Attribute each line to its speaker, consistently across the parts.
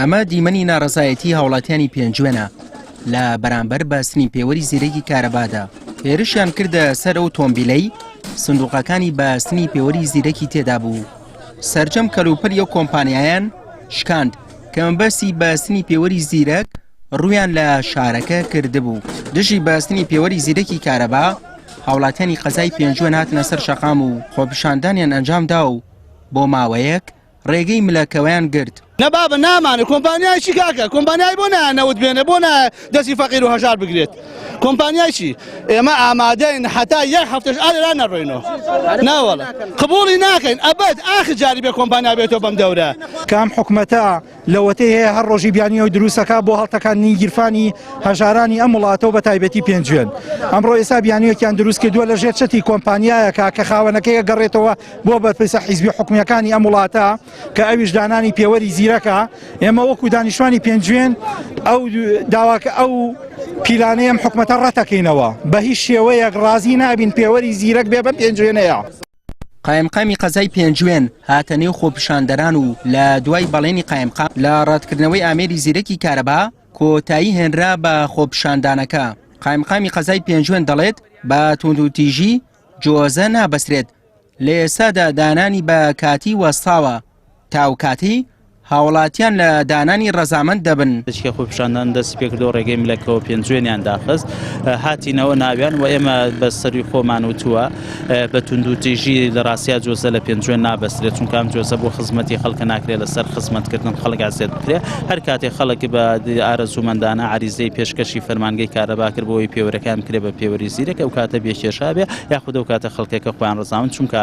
Speaker 1: ئەمە دیمەنی ناڕەزایەتی هاوڵاتیانی پێنجوێنە لە بەرامبەر بەستنی پێوەری زیرەکی کارەبادا. هێرشیان کردە سەر ئەو تۆمبیلەی سندوقەکانی بەستنی پێوەری زیرەکی تێدا بوو. سەرجەم کەلوپەری ئەو کۆمپانیایان شکاند کە مەبەستی بەستنی پێوەری زیرەک ڕوویان لە شارەکە کردبوو. دژی بەستنی پێوەری زیرەکی کارەبا هاوڵاتیانی قەزای پێنجوێن هاتنە سەر شەقام و خۆپیشاندانیان ئەنجامدا و بۆ ماوەیەک ڕێگەی ملەکەوەیان گرت.
Speaker 2: نەبابە نامانە کۆمپانیای چی کاکە کۆمپانیای بۆ نەوت بێنە بۆ دەستی فەقیر و هەژار بگرێت کۆمپانیای چی ئێمە ئامادەین حتا یەک هەفتەش ئالێرا نەڕۆینەوە ناوەڵە قبوڵی ناکەین ئەبەد ئاخر جاری بێ کۆمپانیا بێتەوە بەم دەورە
Speaker 3: کام حکومەتە لەوەتەی هەیە هەر ڕۆژی بیانیەوە دروستەکە بۆ هەڵتەکانی گیرفانی هەژارانی ئەم وڵاتەوە بە تایبەتی پێنجوێن. ئەمڕۆ ئێستا بیانیەکیان دروست کردووە لە ژێر چەتی کۆمپانیایەکە کە خاوەنەکەی گەڕێتەوە بۆ بەرپرسە حیزبی حکومیەکانی ئەم وڵاتە کە ئەویش دانانی پێوەری زیرەکە. ئێمە وەکو دانیشتوانی پێنجوێن ئەو داواکە ئەو پیلانەیەم حکومەتە ڕەتەکەینەوە بە هیچ شێوەیەک ڕازی نابین پێوەری زیرەک بێ بە پێنجوێنەیە.
Speaker 1: قایمقامی قەزای پێنجوێن هاتە نێو خۆپیشاندەران و لە دوای بەڵێنی قایمقام لە ڕەتکردنەوەی ئامێری زیرەکی کارەبا کۆتایی هێنرا بە خۆپیشاندانەکە. قایمقامی قەزای پێنجوێن دەڵێت بە توندوتیژی جۆزە نابەسرێت لە ئێستادا دانانی بە کاتی وەستاوە تاو کاتی هاوڵاتیان لە دانانی ڕەزامەند دەبن.
Speaker 4: دەچکە خۆپیشاندان دەستی پێکردەوە ڕێگەی ملەکەوە پێنجوێنیان داخست هاتینەوە ناویان و ئێمە بە سەری خۆمان وتووە بە توندوتیژی لە ڕاستیا جۆزە لە پێنجوێن نابەسرێت چونکە ئەم جۆزە بۆ خزمەتی خەڵکە ناکرێت لەسەر خزمەتکردن خەڵک ئازێت بکرێت. هەر کاتێک خەڵک بە ئارەزوومەندانە عریزەی پێشکەشی فەرمانگەی کارەبا کرد بۆەوەی پێوەرەکان بکرێت بە پێوەری زیرەک ئەو کاتە بێکێشا بێ یاخود ئەو کاتە خەڵکێکە خۆیان ڕەزامەند چونکە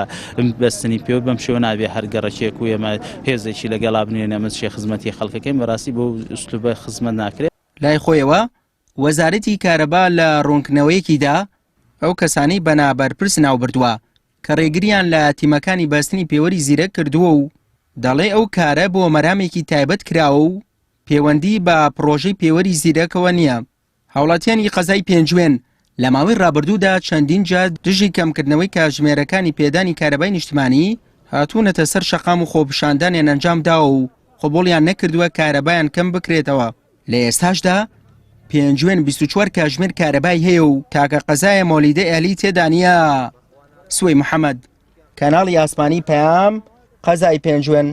Speaker 4: بەستنی پێوە بەم شێوە نابێ هەر گەڕەکێک و ئێمە هێزێکی لەگەڵا بنوێنە ئەمە خزمەتی خەڵکەکەی بەڕاستی بۆ ئوسلوبە خزمەت ناکرێت.
Speaker 1: لای خۆیەوە وەزارەتی کارەبا لە ڕوونکردنەوەیەکیدا ئەو کەسانەی بەنابەرپرس ناوبردووە کە ڕێگریان لە تیمەکانی بەستنی پێوەری زیرەک کردووە و دەڵێ ئەو کارە بۆ مەرامێکی تایبەت کراوە و پەیوەندی بە پرۆژەی پێوەری زیرەکەوە نییە. هاوڵاتیانی قەزای پێنجوێن لە ماوەی ڕابردوودا چەندین جار دژی کەمکردنەوەی کاتژمێرەکانی پێدانی کارەبای نیشتمانی هاتوونەتە سەر شەقام و خۆپیشاندانیان ئەنجامداوە و قبوڵیان نەکردووە کارەبایان کەم بکرێتەوە. لە ئێستاشدا پێنجوێن 24 کاتژمێر کارەبای هەیە و کاکە قەزایە مۆلیدە ئەلی تێدا نییە. سوەی محەممەد کەناڵی ئاسمانی پەیام قەزای پێنجوێن.